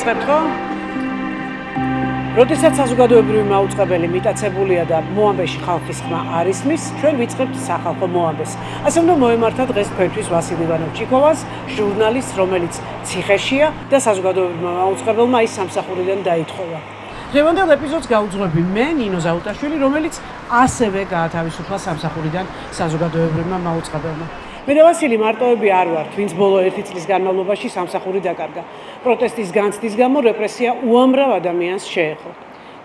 დავიწყებთ ხო? როდესაც საზოგადოებრივი მაუწყებელი მიტაცებულია და მოამბეში ხალხის ხმა არ ისმის, ჩვენ ვიწყებთ სახალხო მოამბეს. ასე უნდა მოემართა დღეს ფერთვის ვასილ ივანოვ-ჩიქოვანს, ჟურნალისტს, რომელიც ციხეშია და საზოგადოებრივმა მაუწყებელმა ის სამსახურიდან დაითხოვა. დღევანდელ ეპიზოდს გაუძღვები მე, ნინო ზაუტაშვილი, რომელიც ასევე გაათავისუფლა სამსახურიდან საზოგადოებრივმა მაუწყებელმა. მე და ვასილი მარტოები არ ვართ, ვინც ბოლო 1 წლის განმავლობაში სამსახური დაკარგა. პროტესტის განცდის გამო რეპრესია უამრავ ადამიანს შეეხო.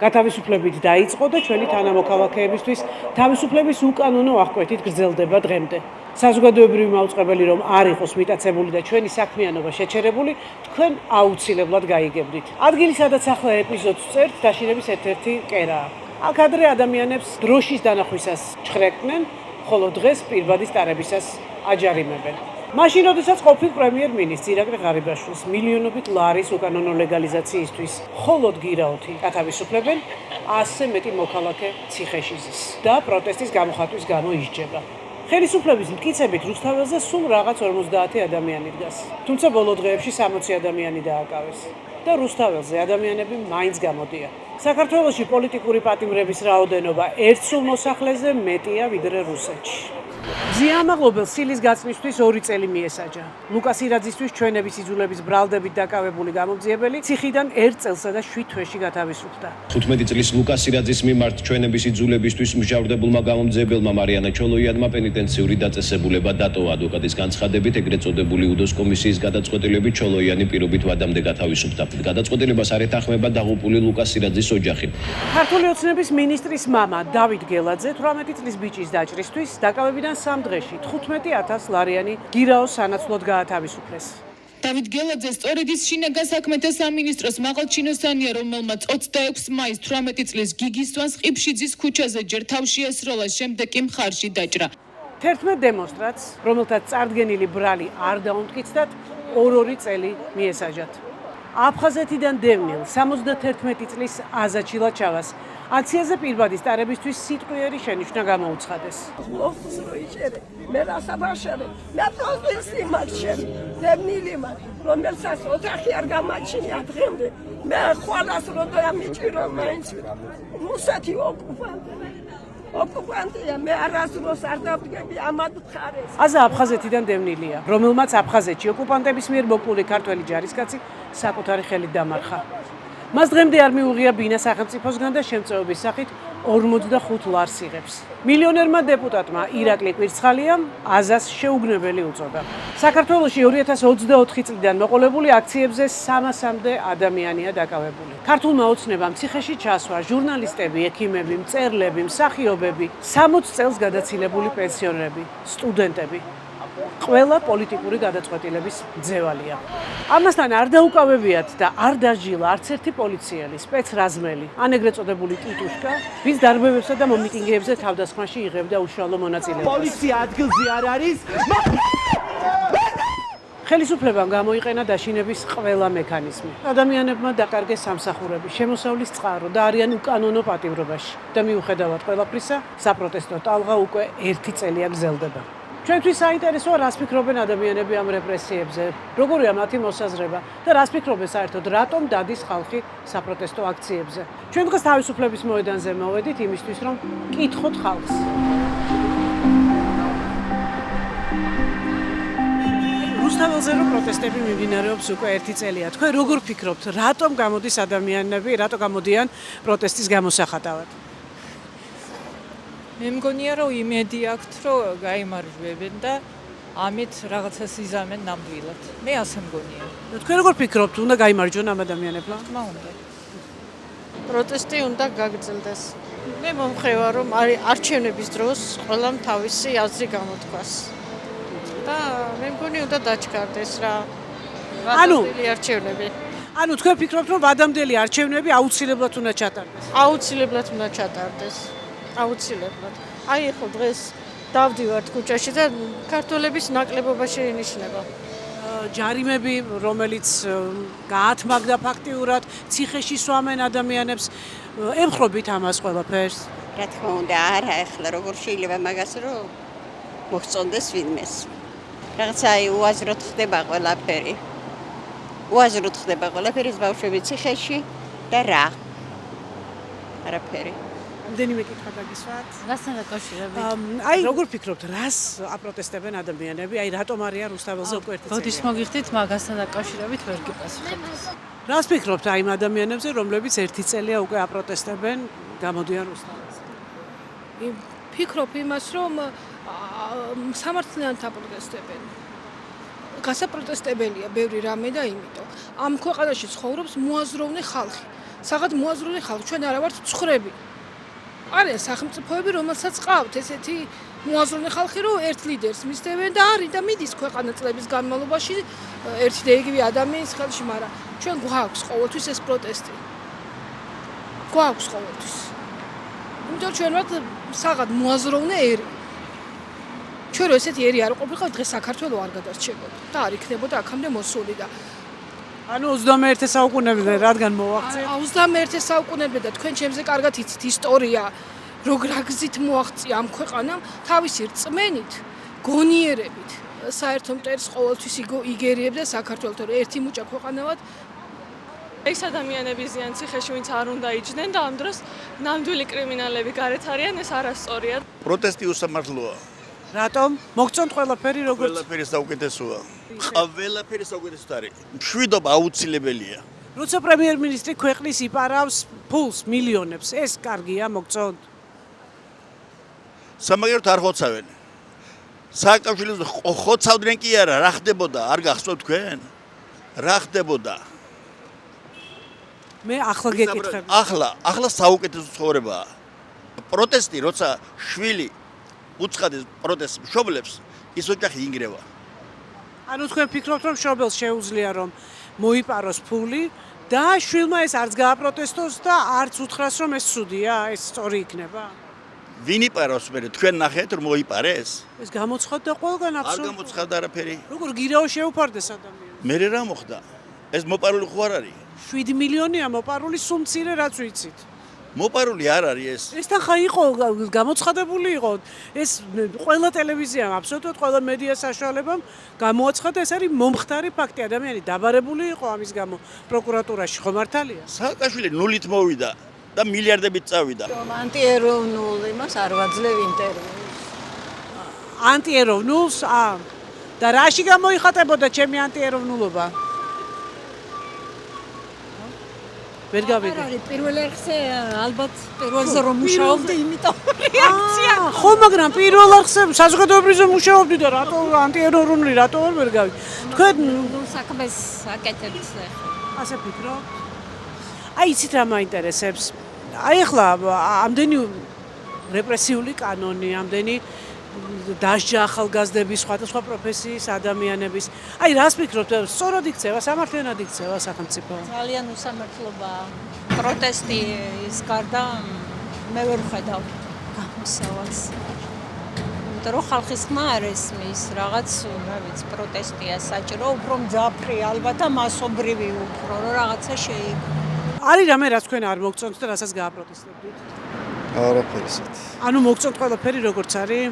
გათავისუფლებით დაიწყო და ჩვენი თანამოქალაქეებისთვის თავისუფლების უკანონო აღკვეთით გრძელდება დღემდე. საზოგადოებრივი მაუწყებელი რომ არ იყოს მიტაცებული და ჩვენი საქმიანობა შეჩერებული, თქვენ აუცილებლად გაიგებდით. ადგილი, სადაც ახლა ეპიზოდს წერთ, დაშინების ერთ-ერთი კერაა. აქ ადრე ადამიანებს დროშის დანახვისას ჩხრეკდნენ, ხოლო დღეს პირბადის ტარებისას აჯარიმებენ. მაშინ, როდესაც ყოფილ პრემიერ-მინისტრ ირაკლი ღარიბაშვილს მილიონობით ლარის უკანონო ლეგალიზაციისთვის მხოლოდ გირაოთი გათავისუფლებენ, ასე მეტი მოქალაქე ციხეში ზის და პროტესტის გამოხატვის გამო ისჯება. ხელისუფლების მტკიცებით რუსთაველზე სულ რაღაც 50 ადამიანი დგას. თუმცა ბოლო დღეებში 60 ადამიანი დააკავეს და რუსთაველზე ადამიანები მაინც გამოდიან. საქართველოში პოლიტიკური პატიმრების რაოდენობა ერთ სულ მოსახლეზე მეტია ვიდრე რუსეთში. ზიამაღლობელ სილის გაწმისთვის 2 წელი მიესაჯა. ლუკას ირაძისთვის ჩვენების იძულების ბრალდებით დაკავებული გამომძიებელი ციხიდან 1 წელსა და 7 თვეში გათავისუფლდა. 15 წლის ლუკას ირაძის მიმართ ჩვენების იძულებისთვის მსჯავრდებულმა გამომძიებელმა მარიანა ჩოლოიანმა პენიტენციური დაწესებულება დატოვა. ადვოკატის განცხადებით, ეგრეთ წოდებული უდოს კომისიის გადაწყვეტილებით ჩოლოიანი პირობით ვადამდე გათავისუფლდა. გადაწყვეტილებას არ ეთანხმება დაღუპული ლუკას ირაძის ოჯახი. ქართული ოცნების მინისტრის მამა დავით გელაძე 18 წლის ბიჭის დაჭრისთვის დაკავებიდან 3 დღეში 15,000 ლარიანი გირაოს სანაცვლოდ გაათავისუფლეს. დავით გელაძე სწორედ ის შინაგან საქმეთა სამინისტროს მაღალჩინოსანია, რომელმაც 26 მაისს 18 წლის გიგისვანს ყიფშიძის ქუჩაზე ჯერ თავში ესროლა, შემდეგ კი მხარში დაჭრა. 11 დემონსტრანტს, რომელთაც წარდგენილი ბრალი არ დაუნტკიცდათ, 2 წელი მიესაჯათ. აფხაზეთიდან დევნილ 71 წლის აზაჩი ლაჩავას აქციაზე პირბადის ტარებისთვის სიტყვიერი შენიშვნა გამოუცხადეს. მე რასაბაშერე, მე პროტესტი მარშენ, დევნილი მარ, რომელსაც ოთახი არ გამაჩნია დღემდე. მე ხვალას როდაა მიჭირო მაინც. რუსეთი ოკუპანტია, მე არასდროს არ დავდგები ამად მხარეს. აზა აფხაზეთიდან დევნილია, რომელმაც აფხაზეთში ოკუპანტების მიერ მოკლული ქართველი ჯარისკაცი საკუთარი ხელით დამარხა. მას დღემდე არ მიუღია ბინა სახელმწიფოსგან და შემწეობის სახით 45 ლარს იღებს. მილიონერმა დეპუტატმა ირაკლი კვირცხალიამ აზას შეუგნებელი უწოდა. საქართველოში 2024 წლიდან მოყოლებული აქციებზე 300-მდე ადამიანია დაკავებული. ქართულმა ოცნებამ ციხეში ჩასვა ჟურნალისტები, ექიმები, მწერლები, მსახიობები, 60 წელს გადაცილებული პენსიონერები, სტუდენტები. ყველა პოლიტიკური გადაწყვეტილების ძევალია. ამასთან არ დაუკავებიათ და არ დაჟილა არც ერთი პოლიციელი, სპეცრაზმელი, ან ეგრეთ წოდებული ტიტუშკა, ვის დარბევებსა და მომიტინგეებზე თავდასხმაში იღებდა უშუალო მონაწილეობას. პოლიცია ადგილზე არ არის. ხელისუფლებამ გამოიყენა დაშინების ყველა მექანიზმი. ადამიანებმა დაკარგეს სამსახურები, შემოსავლის წყარო და არიან უკანონო პატიმრობაში. და მიუხედავად ყველაფრისა, საპროტესტო ტალღა უკვე 1 წელია გრძელდება. ჩვენთვის საინტერესოა, რას ფიქრობენ ადამიანები ამ რეპრესიებზე, როგორია მათი მოსაზრება და რას ფიქრობენ საერთოდ, რატომ დადის ხალხი საპროტესტო აქციებზე. ჩვენ დღეს თავისუფლების მოედანზე მოვედით იმისთვის, რომ კითხოთ ხალხს. რუსთაველზე რო პროტესტები მიმდინარეობს უკვე 1 წელია. თქვენ როგორ ფიქრობთ, რატომ გამოდის ადამიანები, რატომ გამოდიან პროტესტის გამოსახატავად? მე მგონია, რომ იმედი აქვთ, რომ გაიმარჯვებენ და ამით რაღაცას იზამენ ნამდვილად. მე ასე მგონია. თქვენ როგორ ფიქრობთ, უნდა გაიმარჯვონ ამ ადამიანებმა? თქმა უნდა. პროტესტი უნდა გაგრძელდეს. მე მომხევა, რომ არჩევნების დროს ყველამ თავისი აზრი გამოთქვას. და მე მგონი უნდა დაჩქარდეს რა. არჩევნები. ანუ თქვენ ფიქრობთ, რომ ვადამდელი არჩევნები აუცილებლად უნდა ჩატარდეს? აუცილებლად უნდა ჩატარდეს. აუცილებლად. აი ხო დღეს დავდივართ ქუჩაში და ქართველების ნაკლებობა შეინიშნება. ჯარიმები, რომელიც გაათმაგდა ფაქტიურად, ციხეში სვამენ ადამიანებს, ემხრობით ამას ყველაფერს? რა თქმა უნდა, არა, ახლა როგორ შეიძლება მაგას რომ მოხწონდეს ვინმეს. რაღაცა უაზროდ ხდება ყველაფერი. უაზროდ ხდება ყველაფერი ბავშვები ციხეში და რა. არაფერი. რამდენიმე კითხვა დაგისვათ? რასთან დაკავშირებით? აი, როგორ ფიქრობთ, რას აპროტესტებენ ადამიანები? აი, რატომ არიან რუსთაველზე უკვე ერთი წელი? ბოდიშ მოგიხდით მაგასთან დაკავშირებით ვერ გიპასუხებ. რას ფიქრობთ აი იმ ადამიანებზე, რომლებიც ერთი წელია უკვე აპროტესტებენ, გამოდიან რუსთაველზე? ფიქრობ იმას, რომ სამართლიანად აპროტესტებენ. გასაპროტესტებელია ბევრი რამე და იმიტომ. ამ ქვეყანაში ცხოვრობს მოაზროვნე ხალხი. საღად მოაზროვნე ხალხი, ჩვენ არა ვართ ცხრები. არიან სახელმწიფოები, რომელსაც ყავთ ესეთი მოაზროვნე ხალხი, რომ ერთ ლიდერს მისდევენ და არის და მიდის ქვეყანა წლების განმავლობაში ერთი და იგივე ადამიანის ხელში, მაგრამ ჩვენ გვაქვს ყოველთვის ეს პროტესტი. გვაქვს ყოველთვის. იმიტომ ჩვენ ვართ საღად მოაზროვნე ერი. ჩვენ რო ესეთი ერი არ ყოფილიყავ, დღეს საქართველოს არ გადარჩებოდა და არ იქნებოდა აქამდე მოსული და ანუ 21 საუკუნემდე რადგან მოაღწია? 21 საუკუნემდე და თქვენ ჩემზე კარგად იცით ისტორია, როგორ გზით მოაღწია ამ ქვეყანამ თავისი რწმენით, გონიერებით. საერთო მტერს ყოველთვის იგერიებდა საქართველოს, რომ ერთი მუჭა ქვეყანავად ეს ადამიანები ზიან ციხეში, ვინც არ უნდა იჯდნენ და ამ დროს ნამდვილი კრიმინალები გარეთ არიან, ეს არასწორია. პროტესტი უსამართლოა. რატომ? მოგწონთ ყველაფერი როგორც? ყველაფერი საუკეთესოა. ყველაფერი საუკეთესო არის. მშვიდობა აუცილებელია. როცა პრემიერ-მინისტრი ქვეყნის იპარავს ფულს, მილიონებს, ეს კარგია, მოგწონთ? სამაგეროთ არ ხოცავენ. სააკავშიროს ხოცავდნენ კი არა, რა ხდებოდა? არ გახსოვთ თქვენ? რა ხდებოდა? მე ახლა გეკითხები. ახლა საუკეთესო ცხოვრებაა. პროტესტი, როცა შვილი უცხადეს პროტესტს მშობლებს, ის ოჯახი ინგრევა. ანუ თქვენ ფიქრობთ, რომ მშობელს შეუძლია რომ მოიპაროს ფული და შვილმა ეს არც გააპროტესტოს და არც უთხრას რომ ეს ცუდია, ეს სწორი იქნება? ვინ იპაროს მე თქვენ ნახეთ რომ მოიპარეს? ეს გამოცხადდა ყველგან არ აბსოლუტურად. გამოცხადდა არაფერი. როგორ გირაო შეუფარდეს ადამიანს? მე რა მოხდა? ეს მოპარული ხო არ არის? 7 მილიონია მოპარული, სულ მცირე რაც ვიცით. მოპარული არ არის ეს. ესთან ხა იყო გამოცხადებული იყო. ეს ყველა ტელევიზიამ, აბსოლუტურად ყველა მედია საშუალებამ გამოაცხადა, ეს არის მომხდარი ფაქტი. ადამიანი დაბარებული იყო ამის გამო პროკურატურაში, ხო მართალია? სააკაშვილი ნულით მოვიდა და მილიარდებით წავიდა. ანტიეროვნულ იმას არ ვაძლევ ინტერვიუს. ანტიეროვნულს? და რაში გამოიხატებოდა ჩემი ანტიეროვნულობა? ვერ გავიგე. არის პირველ რიგზე ალბათ პირველზე რომ მუშაობდი, იმიტომ რეაქცია. ხო, მაგრამ პირველ რიგზე საზოგადოებრივზე მუშაობდი და რატო ანტიეროვნული, რატო ვერ გავიგე. თქვენ საქმეს აკეთებთ ახლა. ასე ფიქრობთ? აი, იცით რა მაინტერესებს? აი ახლა ამდენი რეპრესიული კანონი, ამდენი დასჯა ახალგაზრდების, სხვადასხვა პროფესიის ადამიანების. აი, რას ფიქრობთ? სწორად იქცევა, სამართლიანად იქცევა სახელმწიფო? ძალიან უსამართლობაა. პროტესტი ის გარდა მე ვერ ვხედავ გამოსავალს. იმიტომ რომ ხალხის ხმა არ ესმის, რაღაც, რა ვიცი, პროტესტია საჭირო, უფრო მძაფრი ალბათ და მასობრივი უფრო, რომ რაღაცა შეიგო. არის რამე რაც თქვენ არ მოგწონთ და რასაც გააპროტესტებდით? არაფერი ისეთ. ანუ მოგწონთ ყველაფერი როგორც არის?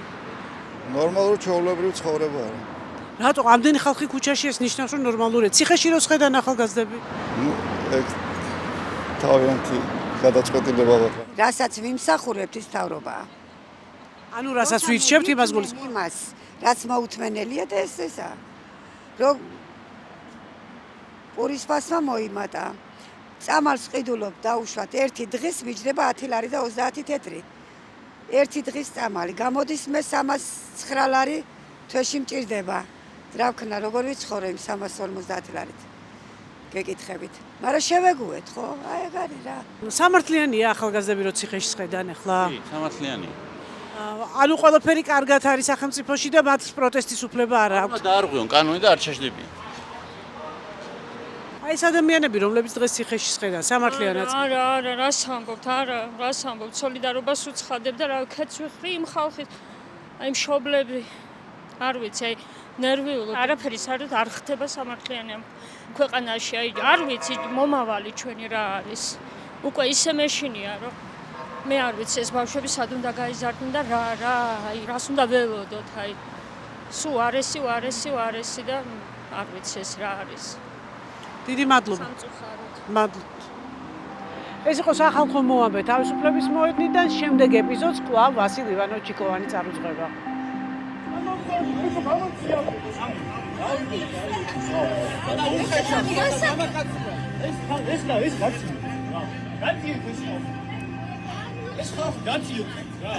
ნორმალური ჩვეულებრივი ცხოვრება არა. რატო ამდენი ხალხი ქუჩაში ეს ნიშნავს რომ ნორმალურია? ციხეში რო შედან ახალგაზრდები? ეგ თავიანთი გადაწყვეტილება ვაკა. რასაც ვიმსახურებთ ის თავრობაა. ანუ რასაც ვირჩევთ იმას გულისხმობ. იმას, რაც მოუთმენელია და ესა. რომ პურის ფასმა მოიმატა. წამალს ყიდულობ დაუშვათ ერთი დღის მიჯდება 10 ლარი და 30 თეთრი. ერთი დღის წამალი გამოდის მე 309 ლარი თვეში მჭირდება. რა ვქნა, როგორ ვიცხოვრო იმ 350 ლარით? გეკითხებით. მაგრამ შევეგუეთ, ხო? აი ეგ არის რა. სამართლიანია ახალგაზრდები რო ციხეში შედან ახლა? კი, სამართლიანია. ანუ ყველაფერი კარგად არის სახელმწიფოში და მათ პროტესტის უფლება არ აქვს. დაარღვიონ კანონი და არ შეშლებიან. აი ეს ადამიანები, რომლებიც დღეს ციხეში შედან, სამართლიანად. არა, რას ამბობთ? არა, რას ამბობთ? სოლიდარობას უცხადებ და რა ვქეთს ვიხრი იმ ხალხის. აი მშობლები. არ ვიცი, აი ნერვიულად. არაფერი საერთოდ არ ხდება სამართლიანი ამ ქვეყანაში. აი არ ვიცი, მომავალი ჩვენი რა არის. უკვე ისე მეშინია, რომ მე არ ვიცი ეს ბავშვები სად უნდა გაიზარდნენ და რა, აი რას უნდა ველოდოთ, აი სულ არესი და არ ვიცი ეს რა არის. დიდი მადლობა. სამწუხაროდ. მადლობთ. ეს იყო სახალხო მოამბე თავისუფლების მოედნიდან, შემდეგ ეპიზოდს კვლავ ვასილ ივანოვ-ჩიკოვანი წარუძღვება. ეს ხალხი გაციოთ რა